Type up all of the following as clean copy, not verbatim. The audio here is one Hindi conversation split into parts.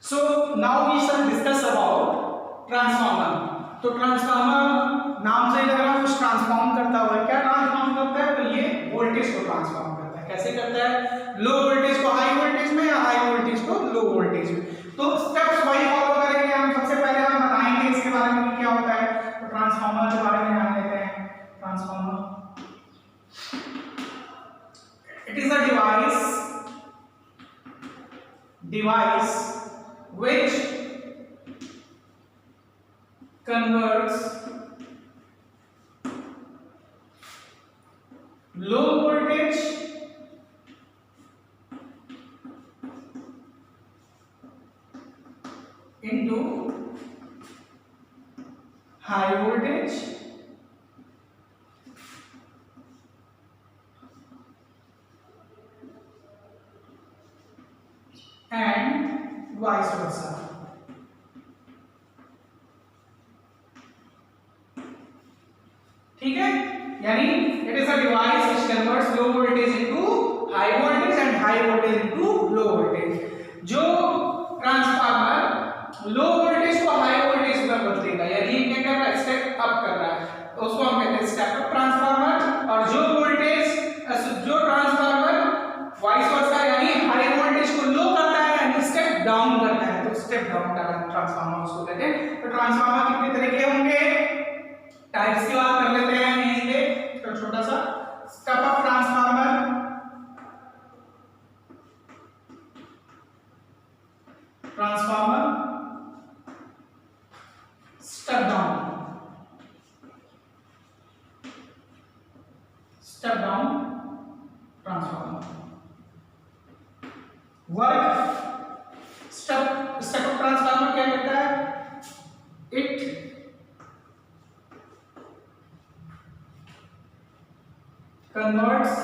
So now we shall discuss about transformer. तो ट्रांसफार्मर नाम से ही लग रहा है कुछ ट्रांसफॉर्म करता हुआ है। क्या ट्रांसफॉर्म करता है? तो ये वोल्टेज को ट्रांसफॉर्म करता है। कैसे करता है? लो वोल्टेज को हाई वोल्टेज में या हाई वोल्टेज को लो वोल्टेज में। तो स्टेप्स वही फॉलो करेंगे हम। सबसे पहले हम बताएंगे इसके बारे में क्या होता है। तो ट्रांसफार्मर के बारे में जान लेते हैं। Transformer it is a device which converts low voltage into high voltage and vice versa. ठीक है, यानी it is a device which converts low voltage into high voltage and high voltage into low voltage. जो ट्रांसफार्मर लो वोल्टेज को हाई वोल्टेज में बदलेगा, यानी क्या कर रहा है? स्टेप अप कर रहा है, तो उसको हम कहते हैं स्टेप अप ट्रांसफार्मर। और जो ट्रांसफार्मर वाइस वर्सा यानी हाई वोल्टेज को लो करता है यानी स्टेप डाउन करता है, तो स्टेप डाउन ट्रांसफार्मर उसको कहते हैं। तो ट्रांसफार्मर कितने तरह के होंगे? टाइप्स की बात कर लेते हैं यहीं पे। तो छोटा सा step up transformer, step down transformer. Work step up transformer क्या करता है? It converts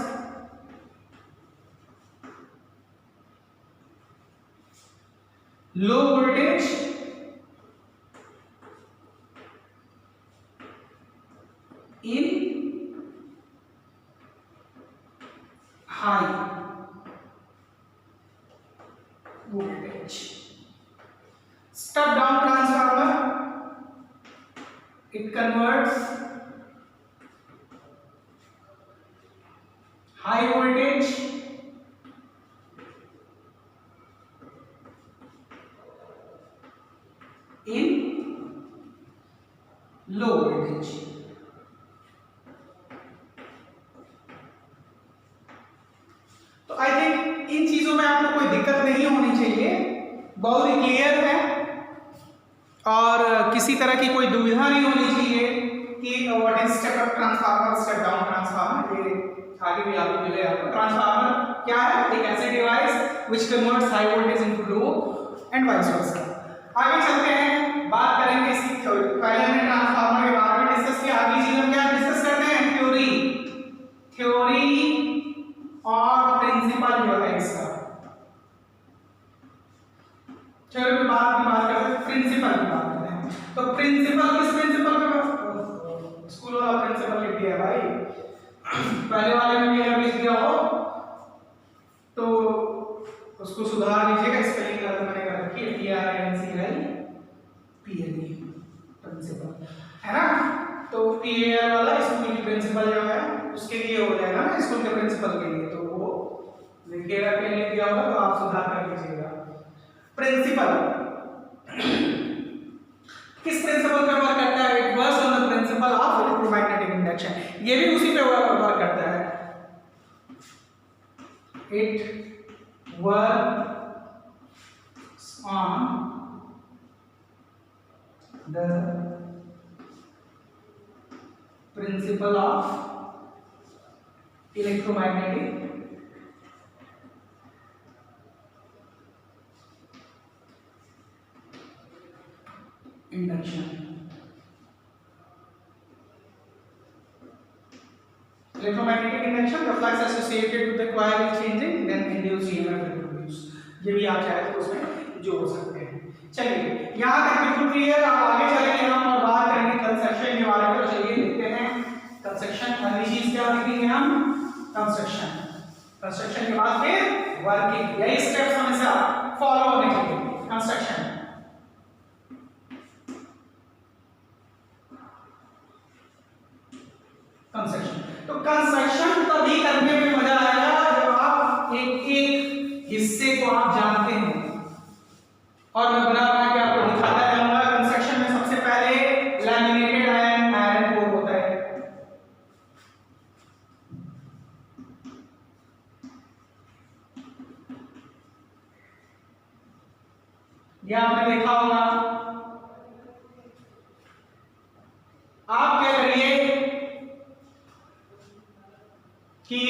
low voltage in high voltage. Step down transformer, it converts high voltage in low voltage. तो आई थिंक इन चीजों में आपको कोई दिक्कत नहीं होनी चाहिए, बहुत ही क्लियर है और किसी तरह की कोई दुविधा नहीं होनी चाहिए कि what is step up transformer, step down transformer. ये आगे भी आपको मिलेगा। ट्रांसफार्मर क्या है? एक ऐसे device which converts high voltage into low and vice versa. आगे चलते हैं, बात करेंगे इसकी थ्योरी। पहले हमने ट्रांसफार्मर के बारे में डिस्कस किया, अगली चीज हम क्या डिस्कस करते हैं? थ्योरी और प्रिंसिपल जो है इसका। थ्योरी के बाद की बात करते हैं, प्रिंसिपल की बात करते हैं। तो प्रिंसिपल किस प्रिंसिपल पे? स्कूल वाला प्रिंसिपल लिख दिया भाई, पहले वाले में भी अगर लिख दिया हो तो उसको सुधार लीजिएगा। स्पेलिंग गलत मैंने कर रखी है, PRINCIPL प्रिंसिपल है ना। तो PAL वाला स्कूल की प्रिंसिपल जो है उसके लिए हो जाएगा ना, स्कूल के प्रिंसिपल के लिए, तो वो लिखिएगा, पेन लिख दिया होगा तो आप सुधार कर लीजिएगा। प्रिंसिपल किस प्रिंसिपल पे वर्क करता है? It works on the principle of electromagnetic induction. ये भी उसी पे वर्क करता है। It works on the principle of electromagnetic induction. Electromagnetic induction, the flux associated with the coil is changing, then induced EMF will produce. ये भी आप चाहे तो उसमें जोड़ सकते हैं। चलिए यहाँ तक बिल्कुल क्लियर। अब आगे चलेंगे हम और बात करेंगे कंस्ट्रक्शन के बारे में। चलिए देखते हैं कंस्ट्रक्शन। पहली चीज क्या देखेंगे हम? कंस्ट्रक्शन। कंस्ट्रक्शन के बाद फिर वर्किंग। यही स्टेप्स हमेशा फॉलो होने चाहिए। कंस्ट्रक्शन। तो कंस्ट्रक्शन तभी करने में मजा आएगा जब आप एक एक हिस्से को आप जानते हैं। और मैं बना बना के आपको दिखाता रहूंगा। कंस्ट्रक्शन में सबसे पहले लैमिनेटेड आयरन कोर होता है। ये आपने देखा होगा। आप क्या करिए कि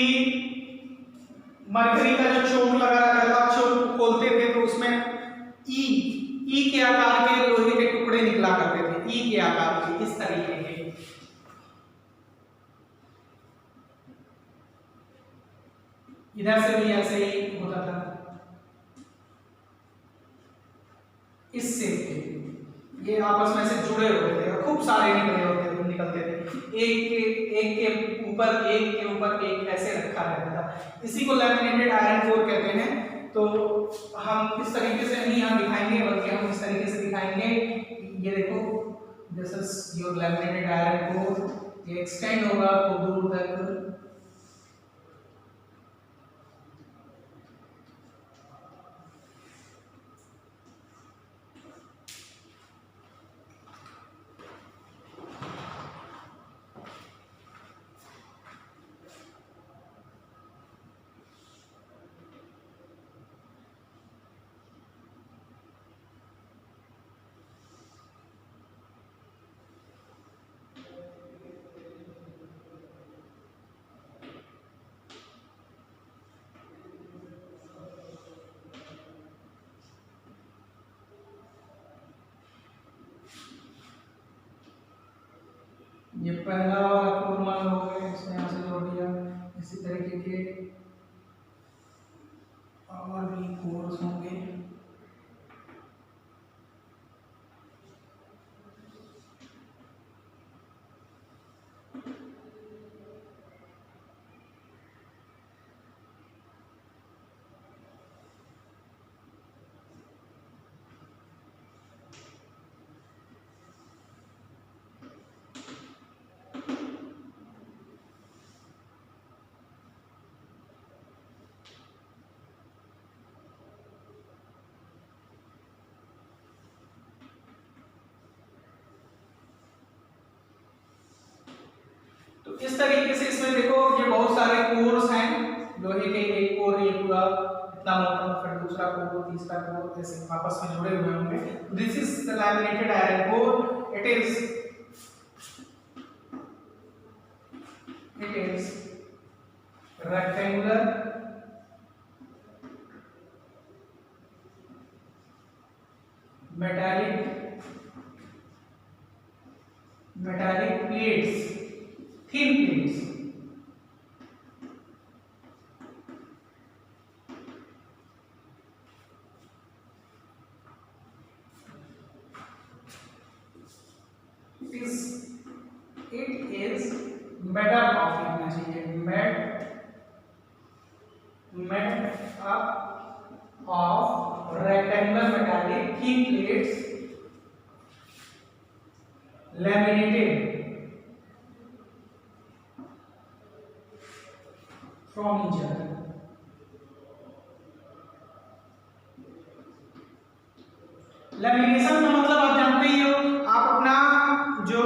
मरकरी का जो चोक लगा रहता था, चोक खोलते थे तो उसमें ई के आकार के लोहे के टुकड़े निकला करते थे, ई के आकार के, इस तरीके के। इधर से भी ऐसे ही होता था, इससे ये आपस में से जुड़े होते थे और खूब सारे निकलते थे, एक के ऊपर एक ऐसे रखा रहता था। इसी को लैमिनेटेड आयरन कोर कहते हैं। तो हम इस तरीके से नहीं हम दिखाएंगे, बल्कि हम इस तरीके से दिखाएंगे। ये देखो, this is your laminated iron core. ये एक्सटेंड होगा तो दूर तक। ये पहला वाला कोर मान हो गया, इसने यहाँ से जोड़ दिया। इसी तरीके के और भी कोर्स होंगे। तो इस तरीके से इसमें देखो, ये बहुत सारे कोर्स हैं लोहे के। एक कोर ये पूरा इतना मोटा, फिर दूसरा कोर, तीसरा कोर, ऐसे आपस में जुड़े हुए होंगे। This is the laminated iron core. It is rectangular metallic plates, thin plates. It is made up of, लिखना चाहिए, made up of rectangular metallic thin plates laminated from each other. Lamination का मतलब आप जानते ही हो। आप अपना जो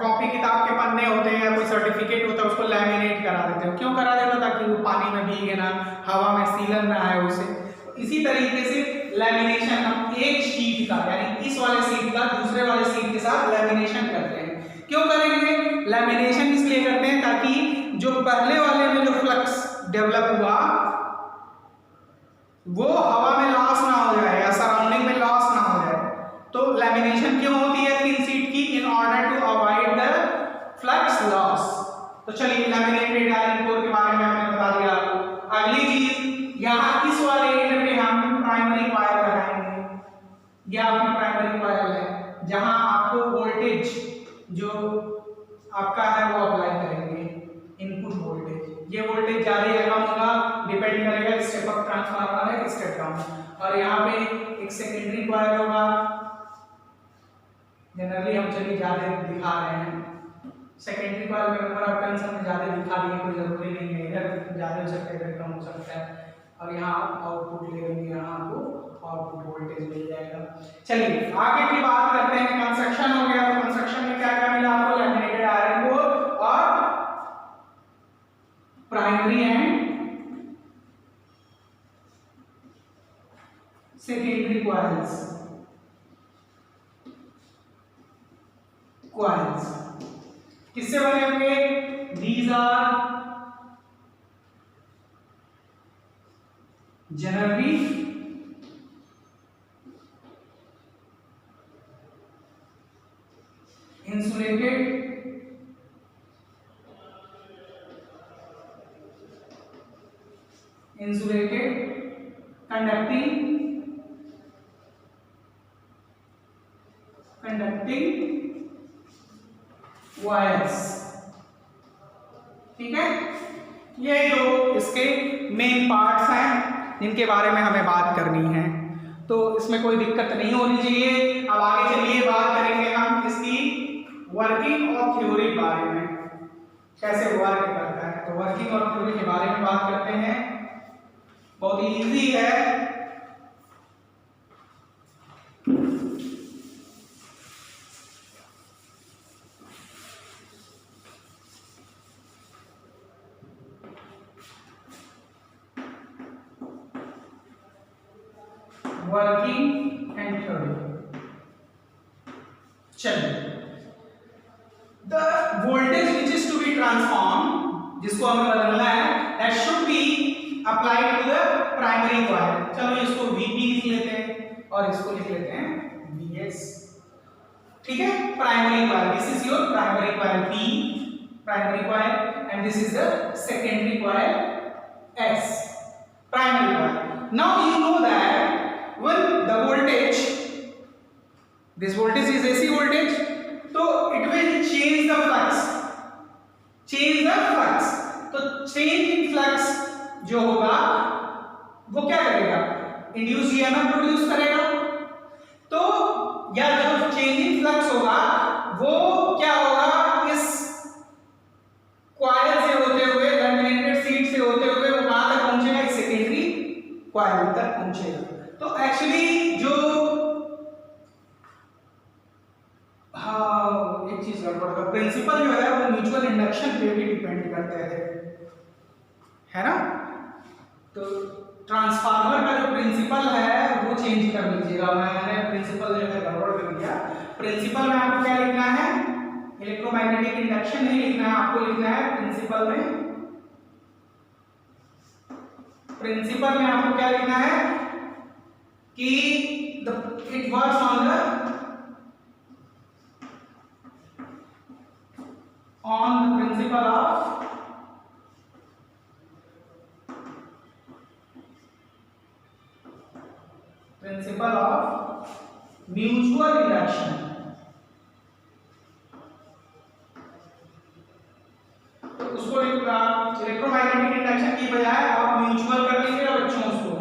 कॉपी किताब के पन्ने होते हैं या कोई सर्टिफिकेट होता है उसको लैमिनेट करा देते हो। क्यों करा देते हो? ताकि वो पानी में भीगे ना, हवा में सीलन ना आए उसे। इसी तरीके से लैमिनेशन हम एक शीट का, यानी इस वाले शीट का दूसरे वाले शीट के साथ लैमिनेशन करते हैं। क्यों करेंगे लैमिनेशन? इसलिए करते हैं ताकि जो पहले वाले में जो फ्लक्स डेवलप हुआ वो हवा में लॉस ना हो जाए या सराउंडिंग में लॉस ना हो जाए। तो लैमिनेशन क्यों होती है थिन शीट की? In order to avoid the flux loss. तो चलिए लैमिनेटेड आयरन कोर के बारे में हमने बता दिया आपको। अगली चीज, यहाँ इस वाले एंड पे हम प्राइमरी कॉइल लगाएंगे। यह आपकी प्राइमरी कॉइल है जहां आपको वोल्टेज जो आपका है वो अप्लाई करेंगे, इनपुट वोल्टेज। ये वोल्टेज ज्यादा या कम होगा डिपेंड करेगा स्टेप अप ट्रांसफार्मर है स्टेप डाउन। और यहाँ पे एक सेकेंडरी कॉइल होगा। जनरली हम चलिए ज्यादा दिखा रहे हैं सेकेंडरी कॉइल में नंबर ऑफ टर्न्स हमने ज्यादा दिखा दिए, कोई जरूरी नहीं है, इधर ज्यादा हो सकता है इधर कम हो सकता है। और यहाँ आउटपुट लेंगे, यहाँ आपको आउटपुट वोल्टेज मिल जाएगा। चलिए आगे की बात करते हैं। कंस्ट्रक्शन हो गया, तो कंस्ट्रक्शन में क्या क्या मिला आपको? लैमिनेटेड आयरन कोर और प्राइमरी एंड सेकेंडरी कॉइल्स। किससे बने होंगे? These are generally insulated conducting wires. ठीक है, ये जो इसके मेन पार्ट्स हैं जिनके बारे में हमें बात करनी है, तो इसमें कोई दिक्कत नहीं होनी चाहिए। अब आगे चलिए बात करेंगे हम इसकी वर्किंग और थ्योरी के बारे में, कैसे वर्क करता है। तो वर्किंग और थ्योरी के बारे में बात करते हैं। बहुत इजी है। Working and theory. चलिए, the voltage which is to be transform, जिसको हमें बदलना है, that should be applied to the primary coil. चलो इसको Vp लिख लेते हैं और इसको लिख लेते हैं Vs। ठीक है, primary coil, this is your primary coil P, primary coil, and this is the secondary coil S, primary coil. Now you know that when the voltage, this voltage is AC voltage, so it will change the flux, तो change in flux जो होगा वो क्या करेगा? इंड्यूस ईएमएफ प्रोड्यूस करेगा। तो या जो चेंज इन फ्लक्स होगा वो क्या होगा? इस कॉइल से होते हुए, लैमिनेटेड शीट से होते हुए वो कहां तक पहुंचेगा? इस सेकेंडरी कॉइल तक पहुंचेगा। तो एक्चुअली जो एक चीज गड़बड़ का प्रिंसिपल जो है वो म्यूचुअल इंडक्शन पे भी डिपेंड करते हैं, है ना। तो ट्रांसफार्मर का जो प्रिंसिपल है वो चेंज कर लीजिएगा। मैंने प्रिंसिपल जो है गड़बड़ कर दिया। प्रिंसिपल में आपको क्या लिखना है? इलेक्ट्रोमैग्नेटिक इंडक्शन नहीं लिखना है, आपको लिखना है प्रिंसिपल में आपको क्या लिखना है कि it works on the principle of mutual induction। तो उसको इलेक्ट्रोमैग्नेटिक इंडक्शन की बजाय आप म्यूचुअल कर लीजिए बच्चों उसको,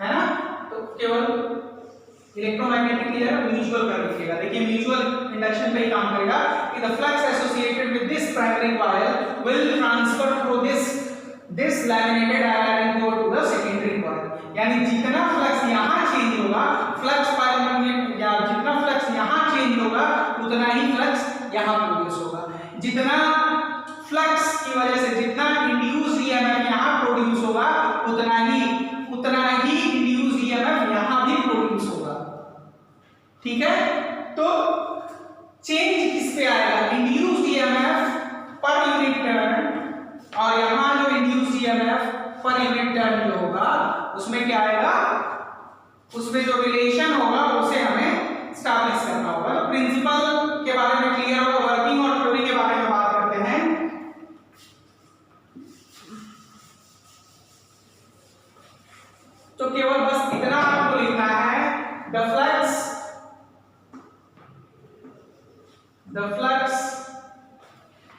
है ना। तो केवल इलेक्ट्रोमैग्नेटिक की जगह म्यूचुअल कर लीजिएगा। देखिए म्यूचुअल इंडक्शन पे ही काम करेगा कि the flux associated with this primary coil will transfer through this laminated iron core to the secondary coil. यानी जितना फ्लक्स यहां चेंज होगा, फ्लक्स कॉइल में या जितना फ्लक्स यहां चेंज होगा उतना ही फ्लक्स यहां प्रोड्यूस होगा। जितना फ्लक्स की वजह से जितना इंड्यूस्ड ईएमएफ यहां प्रोड्यूस होगा उतना ही इंड्यूस्ड ईएमएफ यहां भी प्रोड्यूस होगा। ठीक है, तो चेंज किस पे आएगा? इंड्यूस्ड ईएमएफ पर यूनिट टर्न, और यहां जो इंड्यूस्ड ईएमएफ पर यूनिट टर्न जो होगा उसमें क्या आएगा? उसमें जो रिलेशन होगा उसे हमें एस्टैब्लिश करना होगा। तो प्रिंसिपल के बारे में क्लियर होगा। वर्किंग और थ्योरी के बारे में बात करते हैं। तो केवल बस इतना आपको लिखना है, the flux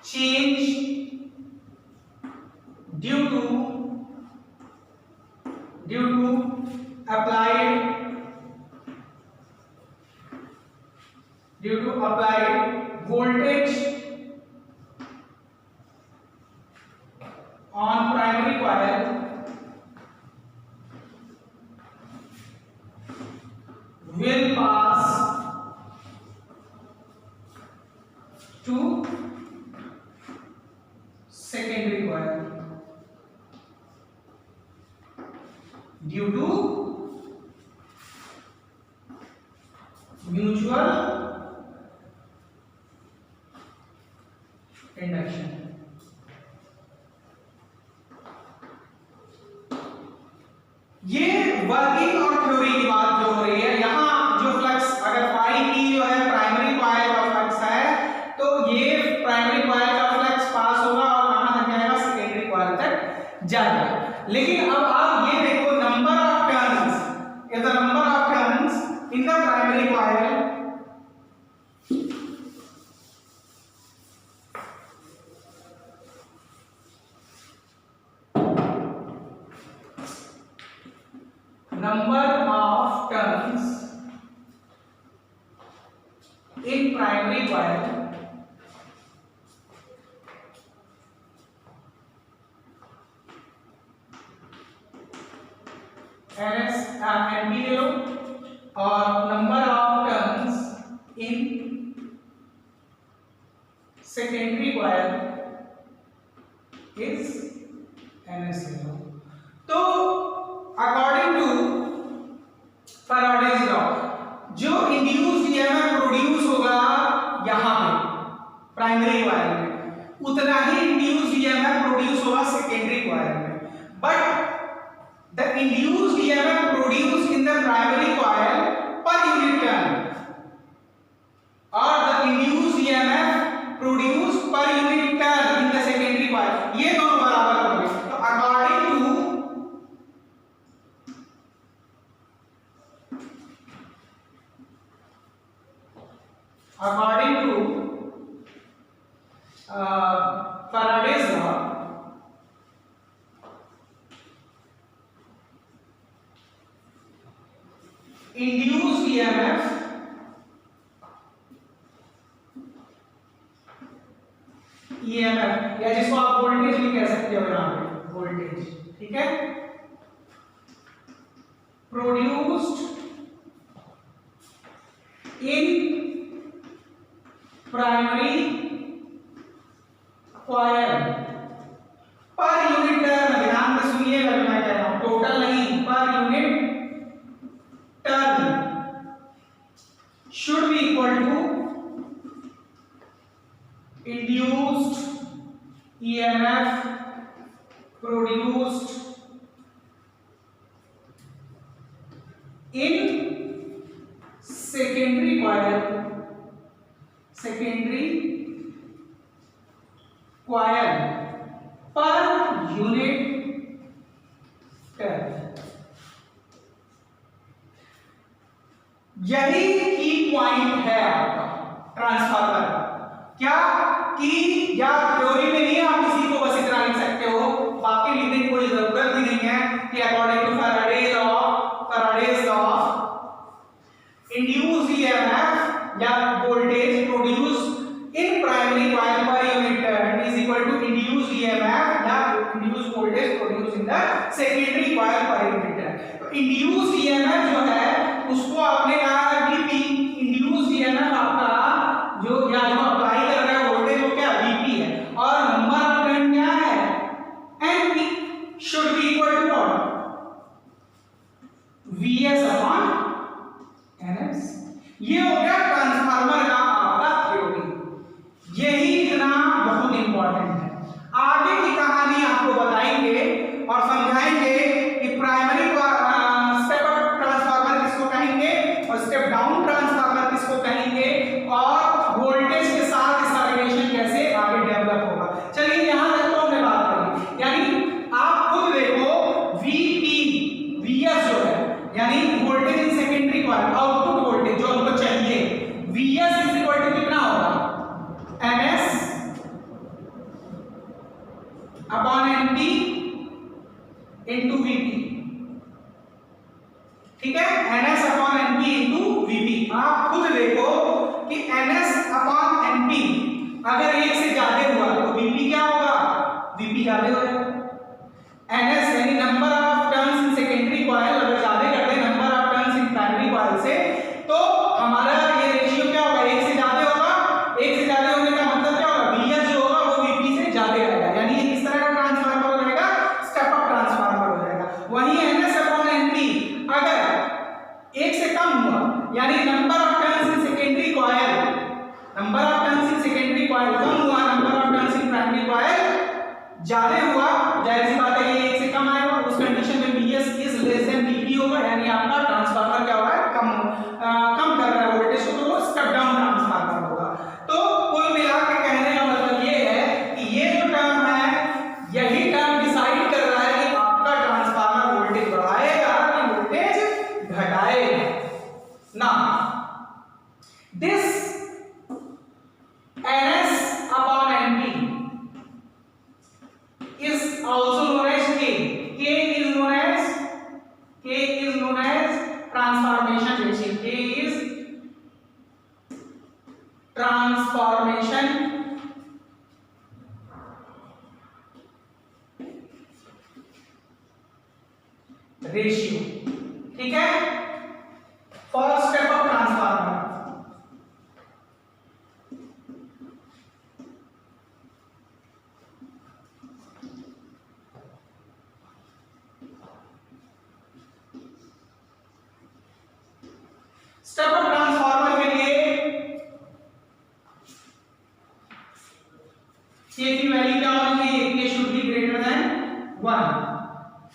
change due to applied voltage on primary coil will pass to secondary coil due to mutual induction. ये वर्किंग और थ्योरी की बात जो हो रही है, यहां जो फ्लक्स अगर फाई पी जो है प्राइमरी कॉइल का फ्लक्स है, तो ये प्राइमरी कॉइल का फ्लक्स पास होगा और कहां तक जाएगा, सेकेंडरी कॉइल तक जाएगा। लेकिन अब आप ये देखो number of turns is the number of turns in the primary coil number of turns in primary coil NP ले लो और number of turns in secondary coil is NS ले लो। तो अकॉर्डिंग टू फैराडेज लॉ जो इंड्यूस्ड ईएमएफ प्रोड्यूस होगा यहां पे प्राइमरी कॉइल में, उतना ही इंड्यूस्ड ईएमएफ प्रोड्यूस होगा सेकेंडरी कॉइल में। But the induced EMF produce in the primary coil per unit turn और the induced EMF produce per unit turn in the secondary coil, ये दोनों बराबर होंगे। तो according to Faraday's law, induced EMF या जिसको आप वोल्टेज भी कह सकते हो, यहां पे वोल्टेज, ठीक है, produced in primary coil per unit turn, ध्यान से सुनिएगा जो मैं कह रहा हूं, टोटल नहीं, per unit turn should be equal to induced EMF produced in secondary coil per unit turn. यही की पॉइंट है आपका ट्रांसफार्मर का, क्या कि या थ्योरी में नहीं है, आप इसी को बस इतना लिख सकते हो, बाकी लिखने की कोई जरूरत भी नहीं है कि according to Faraday's law induced EMF या voltage produce in primary coil per unit turn is equal to induced EMF या induced voltage produce in the secondary coil per unit turn. तो इंड्यूस्ड ईएमएफ जो है उसको आपने कहा वीपी, इंड्यूस्ड ईएमएफ आपका जो या जो अप्लाई कर रहा है वोल्टेज वो क्या वीपी है, और नंबर ऑफ टर्न क्या है NP, should be equal to what, VS upon NS. ये हो गया ट्रांसफार्मर का आपका थ्योरी, यही इतना बहुत इंपॉर्टेंट है। आगे की कहानी आपको बताएंगे और समझाएंगे कि प्राइमरी स्टेप अप ट्रांसफार्मर किसको कहेंगे और स्टेप डाउन ट्रांसफार्मर किसको कहेंगे, और वोल्टेज के साथ इसका रिलेशन कैसे आगे डेवलप होगा। चलिए यहां तक तो हमने बात करी, यानी आप खुद देखो वीपी वीएस जो है यानी वोल्टेज इन सेकेंडरी कॉइल, आउटपुट वोल्टेज जो हमको चाहिए, वीएस इज इक्वल टू कितना होगा, NS upon NP into VP. ठीक है, NS upon NP into VP। आप खुद देखो कि NS अपॉन NP अगर 1 से ज्यादा हुआ तो VP क्या होगा, VP ज्यादा हो जाएगा। NS यानी number of turns in secondary coil अगर ज्यादा कर दे number of turns in primary coil से, तो हमारा ये रेशियो क्या होगा, 1 से ज्यादा होगा। 1 से ज्यादा होने का मतलब क्या होगा, VS जो होगा वो VP से ज्यादा आएगा, यानी ये किस तरह का ट्रांसफार्मर हो जाएगा, स्टेप अप ट्रांसफार्मर हो जाएगा। वहीं NS अपॉन NP अगर 1 से कम हुआ, यानी number of turns in secondary coil, number of turns in secondary coil कम हुआ, number of turns in primary coil ज्यादा हुआ, जाहिर सी बात है ये 1 से कम आएगा। उस कंडीशन में VS is less than VP होगा, यानी आपका ट्रांसफार्मर क्या होगा, कम कर रहा है वोल्टेज को, तो वो स्टेप डाउन ट्रांसफार्मर होगा। तो कुल मिला के कहने का मतलब ये है कि ये जो टर्म है, यही टर्म डिसाइड कर रहा है कि आपका ट्रांसफार्मर वोल्टेज बढ़ाएगा कि वोल्टेज घटाएगा ना। This NS upon NP is also known as K. K is known as transformation ratio. K is transformation ratio, ठीक है, for step up transformer। Step up transformer के लिए K की वैल्यू क्या होनी चाहिए, K should be greater than 1।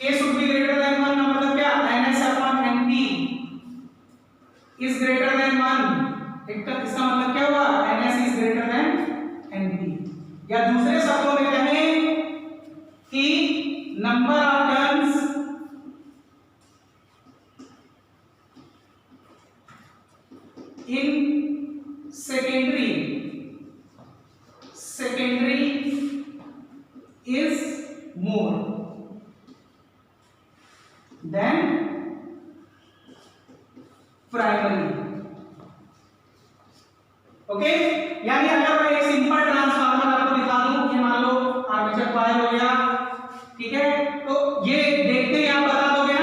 K should be greater than 1 का मतलब क्या, NS upon NP is greater than 1। इसका मतलब क्या हुआ, NS is greater than NP, या दूसरे शब्दों में कहें कि number of turns in secondary is more than primary। Okay, यानी अगर मैं एक सिंपल ट्रांसफार्मर आपको दिखा दूं, ये मान लो आर्मेचर कॉइल हो गया, ठीक है, तो ये देखते ही आप बता दोगे ना,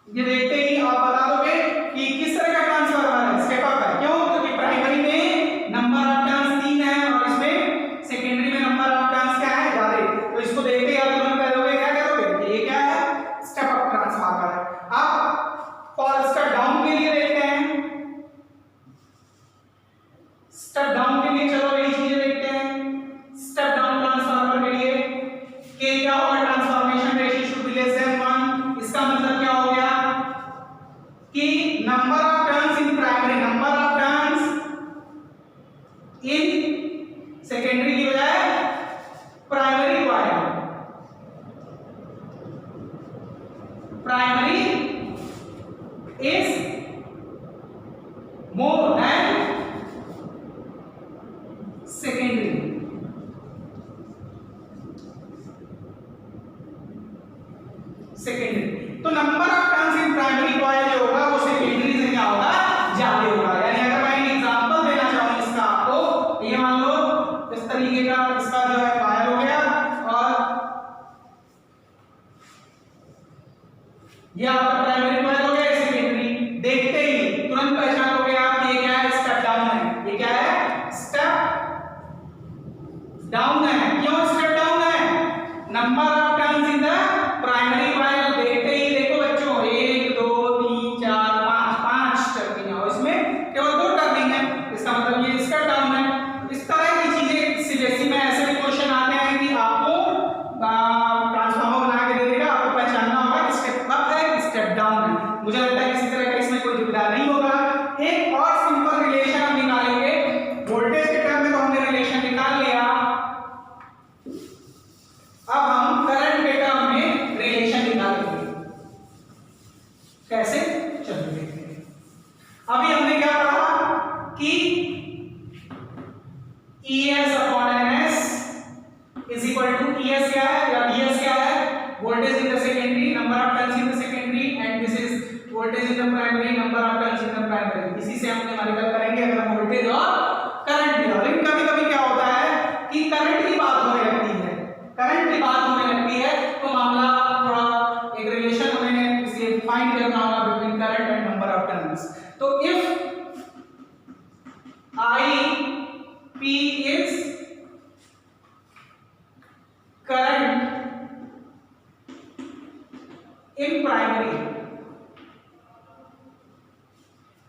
ये देखते ही आप बता दोगे कि किस तरह का ट्रांसफार्मर है, स्टेप अप है। क्यों, क्योंकि प्राइमरी में नंबर ऑफ टर्न्स 3 है और इसमें सेकेंडरी में नंबर ऑफ टर्न्स क्या है, ज्यादा। तो इसको देखते ही आप तुरंत कह दोगे, क्या कहोगे, ये क्या है, स्टेप अप ट्रांसफार्मर है। अब फॉर स्टेप डाउन के लिए देखते हैं, स्टेप डाउन के लिए चलो यही चीजें देखते हैं। स्टेप डाउन ट्रांसफार्मर के लिए K क्या होगा, transformation ratio should be less than 1। इसका मतलब क्या हो गया कि number of turns in primary, number of turns in secondary की बजाय primary coil, primary is more than secondary. तो number of turns in primary coil जो होगा वो सेकेंडरी से क्या होगा, ज्यादा होगा। यानी अगर मैं एक एग्जांपल देना चाहूं इसका आपको, ये मान लो इस तरीके का इसका जो है कॉइल हो गया, और ये आपका प्राइमरी कॉइल हो गया, सेकेंडरी। देखते ही तुरंत पहचानोगे आप कि ये क्या है, स्टेप डाउन है। ये क्या है, स्टेप डाउन है। क्यों स्टेप डाउन है, number of turns in the primary coil देखते ही देखो बच्चों, 1 2 3 4 5 टर्निंग है और इसमें केवल 2 टर्निंग है, इसका मतलब ये स्टेप डाउन है। इस तरह की चीजें सीबीएसई में ऐसे भी क्वेश्चन आते हैं कि आपको ट्रांसफार्मर बना के दे देगा, आपको पहचानना होगा कि स्टेप अप है कि स्टेप डाउन है। मुझे लगता है किसी तरह का इसमें कोई दुविधा नहीं होगा। एक और सिंपल रिलेशन हम निकालेंगे, वोल्टेज के टर्म में तो हमने रिलेशन निकाल लिया, अब हम voltage in the primary, number of turns in the primary, इसी से हम न्यूमेरिकल करेंगे अगर हम वोल्टेज और करंट दिया। लेकिन कभी कभी क्या होता है कि करंट की बात होने लगती है, करंट की बात होने लगती है तो मामला थोड़ा एक रिलेशन हमें इसलिए फाइंड करना होगा between current and number of turns. तो if IP is current in primary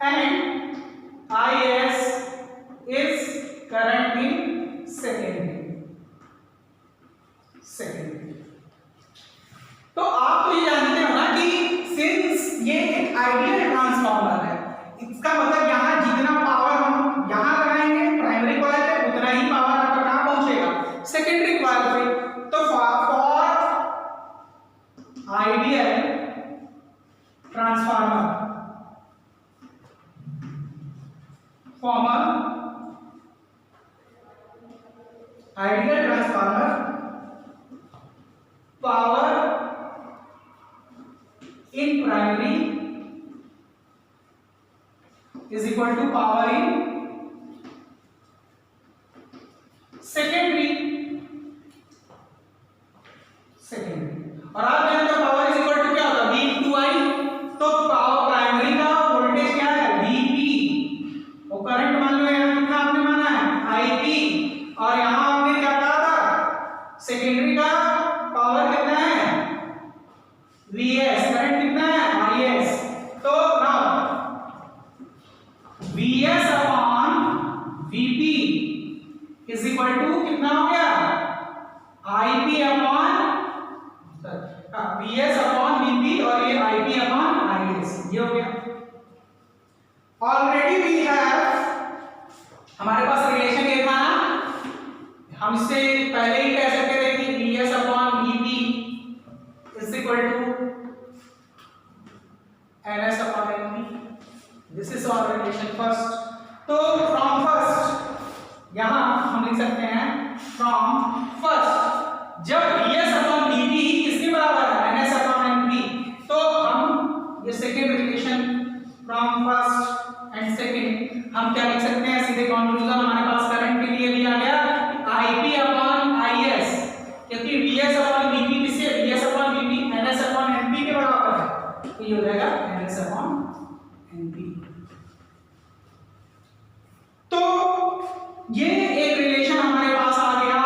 and IS is current in secondary। तो आप तो ये जानते हो ना कि सिंस ये एक आइडियल ट्रांसफार्मर है, इसका मतलब यहाँ जितना पावर हम यहाँ लगाएंगे प्राइमरी कॉइल पे उतना ही पावर आपका कहाँ पहुंचेगा सेकेंडरी कॉइल पे। तो for ideal transformer power in primary is equal to power in secondary। और आप जानते हो पावर इज इक्वल टू क्या होता है V into I। तो पावर प्राइमरी का वोल्टेज क्या है VP और करंट मान लो यहाँ कितना आपने माना है IP और यहाँ आपने क्या कहा था सेकेंडरी का पावर कितना है VS, करंट कितना है IS। तो now VS upon VP is equal to कितना हो गया IP upon VS upon VP और ये IP अपॉन IS, ये हो गया। ऑलरेडी वी हैव, हमारे पास रिलेशन ये था ना, हम इससे पहले ही कह सकते थे कि VS upon VP is equal to NS upon NP। This is our relation first. तो फ्रॉम फर्स्ट यहां हम लिख सकते हैं फ्रॉम फर्स्ट जब VS अपॉन VP किसके बराबर है NS अपॉन NP, तो हम ये second relation from first and second हम क्या लिख सकते हैं सीधे कंक्लूजन हमारे पास करंट के लिए भी आ गया IP अपॉन IS, क्योंकि VS अपॉन VP किससे VS upon VP NS upon NP के बराबर है, तो ये हो जाएगा NS अपॉन NP। तो ये एक रिलेशन हमारे पास आ गया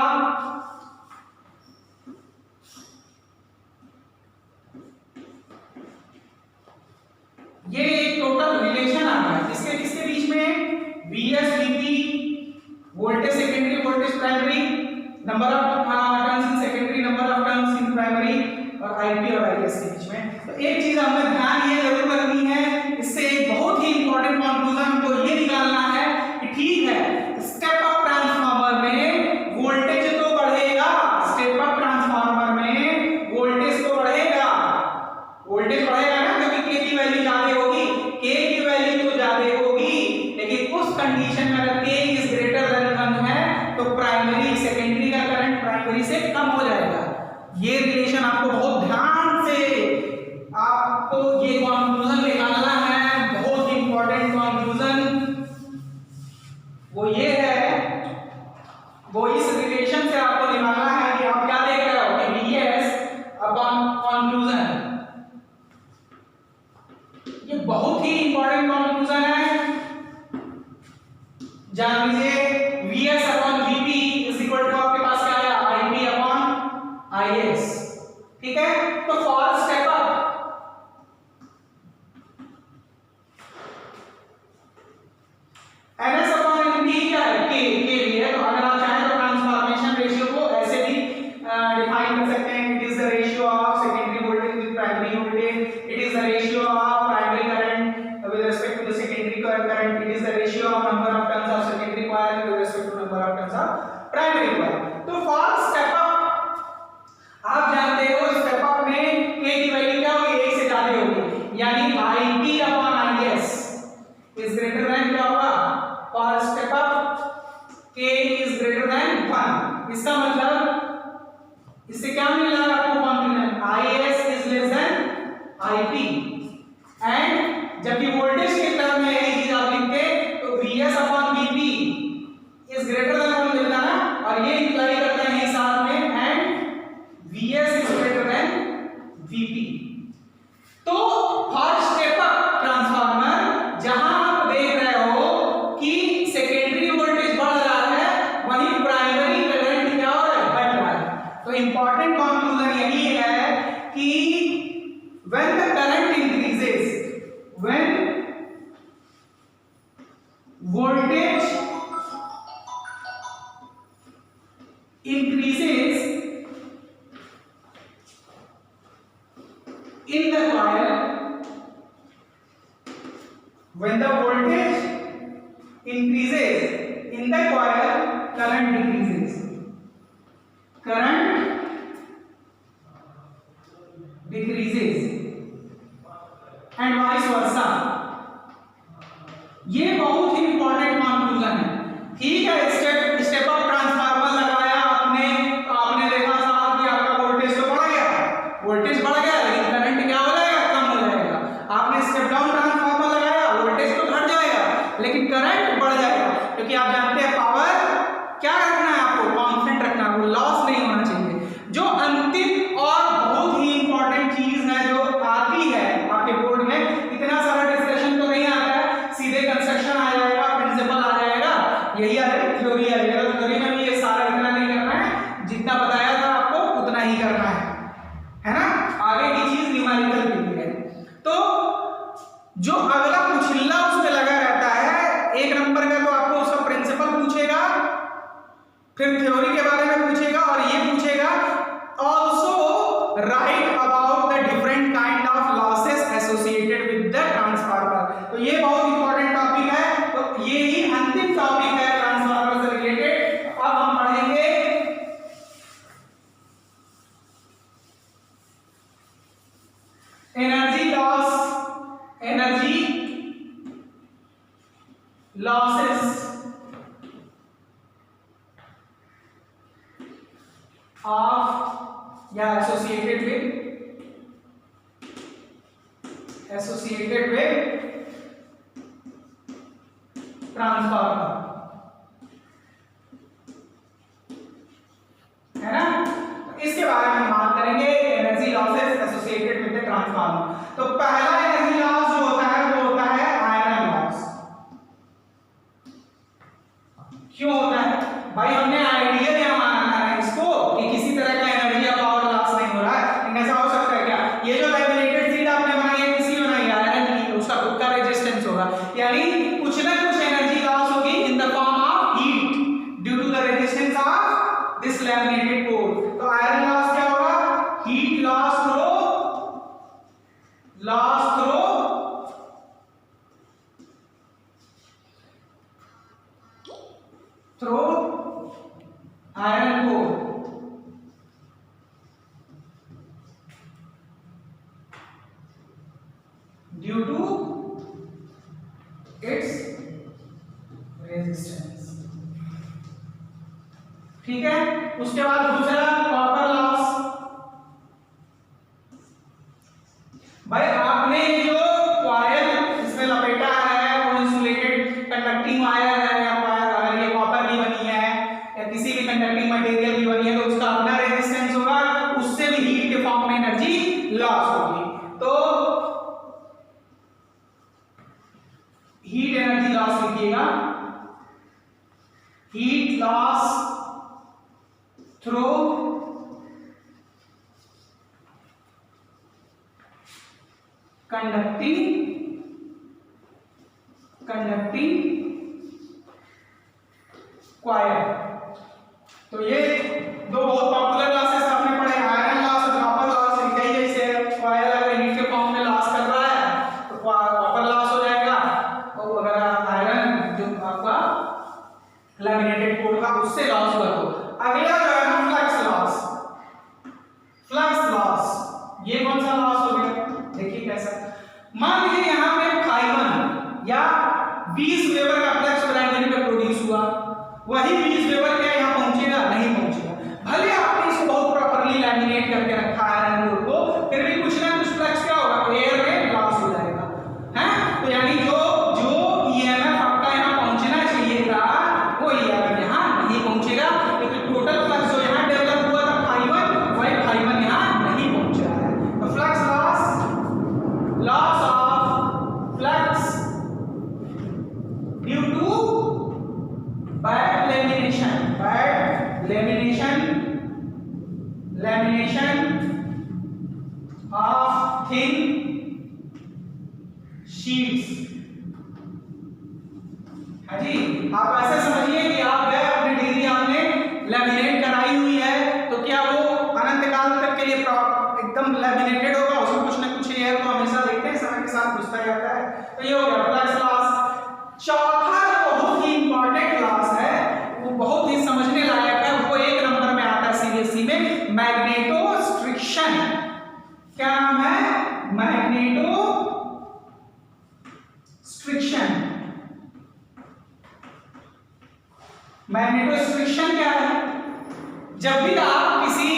ये एक टोटल रिलेशन आ गया किसके किसके बीच में VS VP voltage secondary voltage primary, number of turns in secondary number of turns in primary और IP और IS के बीच में। तो एक चीज हमें ध्यान ये जरूर करनी है, इससे एक बहुत ही इंपॉर्टेंट कंक्लूजन हमको ये निकालना है कि ठीक है स्टेप अप ट्रांसफार्मर में वोल्टेज तो बढ़ेगा, स्टेप अप ट्रांसफार्मर में वोल्टेज तो बढ़ेगा, वोल्टेज बढ़ेगा ना, क्योंकि K की वैल्यू ज्यादा होगी, K की वैल्यू तो ज्यादा होगी, लेकिन उस कंडीशन में अगर K इज ग्रेटर देन 1 है तो प्राइमरी सेकेंडरी का करंट प्राइमरी से कम हो जाएगा। ये रिलेशन आपको बहुत ध्यान से आपको ये कंक्लूजन निकालना है, बहुत इंपॉर्टेंट कंक्लूजन वो ये है, वो इस रिलेशन से आपको निकालना है कि आप क्या देख रहे हो कि VS अपॉन कंक्लूजन, ये बहुत ही इंपॉर्टेंट कंक्लूजन है। जान लीजिए VS upon VP is equal to आपके पास क्या है IP अपॉन IS, ठीक है। तो for step up NS upon NP क्या है K भी है, तो अगर आप चाहें तो ट्रांसफॉर्मेशन रेशियो को ऐसे भी डिफाइन कर सकते हैं, it is the ratio of secondary voltage with primary voltage, it is the ratio of primary current with respect to the secondary current, it is the ratio of number of turns of secondary coil with respect to number of turns of primary coil. तो फॉर स्टेप अप आप जानते हो स्टेप अप में K की वैल्यू क्या होगी 1 से ज्यादा होगी, यानी IP upon IS is greater than क्या होगा for step up K is greater than 1। इसका मतलब इससे क्या मिल रहा है आपको conclusion IS is less than IP and Vs is greater than Vp। तो फॉर स्टेप अप ट्रांसफार्मर जहां आप देख रहे हो कि सेकेंडरी वोल्टेज बढ़ रहा है, वहीं प्राइमरी करंट क्या हो रहा है, घट रहा है। तो इंपॉर्टेंट कंक्लूजन यही है कि when the current increases, when voltage increases in the coil, when the voltage increases in the coil, current decreases, current decreases and vice versa। ये बहुत ही इंपॉर्टेंट कंक्लूजन है। ठीक है, स्टेप अप ट्रांसफार्मर लगाया आपने, तो आपने देखा साहब कि आपका वोल्टेज तो बढ़ गया, वोल्टेज बढ़ गया, लेकिन करंट क्या हो जाएगा, कम हो जाएगा। आपने स्टेप डाउन ट्रांसफार्मर लगाया, वोल्टेज तो घट जाएगा लेकिन करंट बढ़ जाएगा, क्योंकि आप जानते हैं पावर क्या रखना है, आपको कांस्टेंट रखना है, वो लॉस नहीं होना चाहिए। जो अंतिम और बहुत ही इंपॉर्टेंट चीज है जो आती है आपके बोर्ड में, इतना सारा डिस्कशन तो नहीं आता है, सीधे कंस्ट्रक्शन आ जाएगा, प्रिंसिपल आ जाएगा, यही आ जाएगा, थ्योरी आ जाएगा। तो थ्योरी में भी ये सारा इतना नहीं करना है, जितना बताया था आपको उतना ही करना है ना। आगे की चीज न्यूमेरिकल की है। तो जो अगला कुछिल्ला उसमें लगा रहता है, एक नंबर का तो आपको उसका प्रिंसिपल पूछेगा, फिर थ्योरी के बारे में पूछेगा, और ये पूछेगा also right about the different kind of losses associated with the transformer. तो ये बहुत इंपॉर्टेंट टॉपिक है, तो ये ही अंतिम टॉपिक है ट्रांसफार्मर से रिलेटेड। अब हम पढ़ेंगे energy loss, energy losses of या associated with ट्रांसफार्मर, है ना। तो इसके बारे में हम बात करेंगे, energy losses associated with the transformer. तो पहला एनर्जी लॉस जो होता है वो होता है आयरन लॉस। क्यों होता है भाई, हमने आइडियल यहां माना है इसको कि किसी तरह का एनर्जी या पावर लॉस नहीं हो रहा है, लेकिन ऐसा हो सकता है क्या, ये जो लैमिनेटेड शीट आपने बनाई है किसी बनाई है आयरन की, उसका खुद का रेजिस्टेंस होगा, यानी कुछ ना कुछ एनर्जी लॉस होगी in the form of heat due to the resistance of this laminated core. तो आयरन लॉस क्या होगा, heat loss through iron core due to its resistance. ठीक है, उसके बाद दूसरा कॉपर लॉस। भाई आपने जो कॉइल इसमें लपेटा है वो इंसुलेटेड कंडक्टिंग वायर है, या अगर ये कॉपर की बनी है या किसी भी कंडक्टिंग मटेरियल की बनी है, तो उसका अपना रेजिस्टेंस होगा, उससे भी हीट के फॉर्म में एनर्जी लॉस होगी। तो हीट एनर्जी लॉस लिखिएगा, heat loss through conducting coil. तो ये दो बहुत पॉपुलर लॉसेस आपने पढ़े, आयरन लॉस और कॉपर लॉस। कई जैसे कॉइल अगर हीट के फॉर्म में लॉस कर रहा है तो कॉपर लॉस हो जाएगा, और अगर आयरन जो आपका लैमिनेटेड कोर का उससे लॉस हुआ तो। अगला जो है फ्लक्स लॉस, फ्लक्स लॉस ये कौन सा लॉस हो गया, देखिए कैसा। मान लीजिए यहाँ पे फाइबर या 20 वेबर का फ्लक्स प्राइमरी में प्रोड्यूस हुआ, वही 20 वेबर क्या यहाँ पहुंचेगा, नहीं पहुंचेगा। भले आपने इसको बहुत प्रॉपर्ली लैमिनेट करके रखा है आयरन कोर को, फिर भी कुछ ना कुछ फ्लक्स क्या होगा, एयर में लॉस हो जाएगा, है। तो यानी जो ईएमएफ आपका यहाँ पहुंचना चाहिए था वो ईएमएफ यहाँ नहीं पहुंचेगा, क्योंकि टोटल फ्लक्स जो यहाँ डेवलप हुआ था फाइबर, वही फाइबर ऑफ थिन शीट्स। है जी, आप ऐसे समझिए कि आप गए अपनी डिग्री आपने लैमिनेट कराई हुई है, तो क्या वो अनंत काल तक के लिए एकदम लैमिनेटेड होगा, उसमें कुछ ना कुछ एयर तो हमेशा देखते हैं समय के साथ घुसता जाता है। तो ये हो गया फ्लक्स लॉस। चौथा बहुत ही इंपॉर्टेंट क्लास है, वो बहुत ही समझने लायक है, वो 1 नंबर में आता है सीबीएसई में, मैग्नेटोस्ट्रिक्शन। क्या नाम है? मैग्नेटोस्ट्रिक्शन। मैग्नेटोस्ट्रिक्शन क्या है? जब भी आप किसी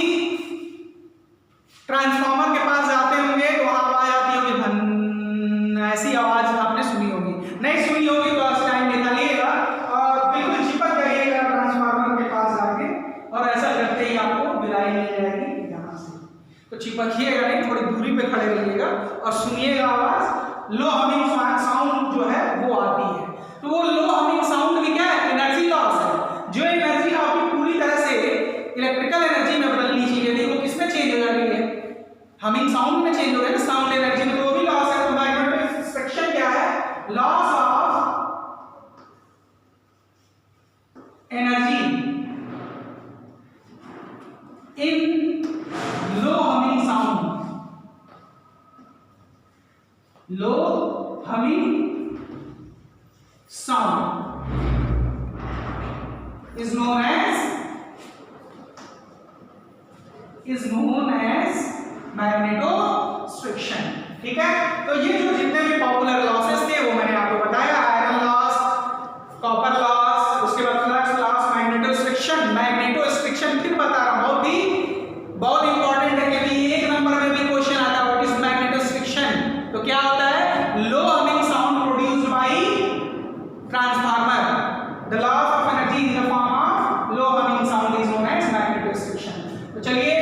ट्रांसफार्मर के पास जाते होंगे तो आवाज आती होगी, भन, ऐसी आवाज आपने सुनी होगी। नहीं सुनी होगी तो आज टाइम निकालिएगा और बिल्कुल चिपक जाइएगा ट्रांसफार्मर के पास जाके, और ऐसा करते ही आपको बिलाई मिल जाएगी यहाँ से। तो चिपकिएगा नहीं, थोड़ी दूरी पे खड़े रहिएगा और सुनिएगा आवाज। लो हमिंग साउंड जो है वो आती है। तो वो लो हमिंग साउंड की क्या है? एनर्जी लॉस है। जो एनर्जी आपकी पूरी तरह से इलेक्ट्रिकल एनर्जी में बदलनी चाहिए थी, वो किसमें चेंज हो जा रही है? हमिंग साउंड में चेंज हो रही है ना, साउंड एनर्जी में, तो वो भी लॉस है। तो मैग्नेटोस्ट्रिक्शन क्या है? Loss of energy in low humming sound. Low humming sound is known as magnetostriction. ठीक है, तो ये जो जितने भी पॉपुलर लॉसेस थे वो मैंने आपको बताया, आयरन लॉस, कॉपर लॉस, उसके बाद फ्लक्स लॉस, मैग्नेटोस्ट्रिक्शन। मैग्नेटोस्ट्रिक्शन फिर बता रहा हूं, बहुत इंपॉर्टेंट है, क्योंकि 1 नंबर में भी क्वेश्चन आता है, व्हाट इज मैग्नेटोस्ट्रिक्शन। तो क्या होता है? Low humming sound produced by transformer, the loss of energy in the form of low humming sound is known as magnetostriction. तो चलिए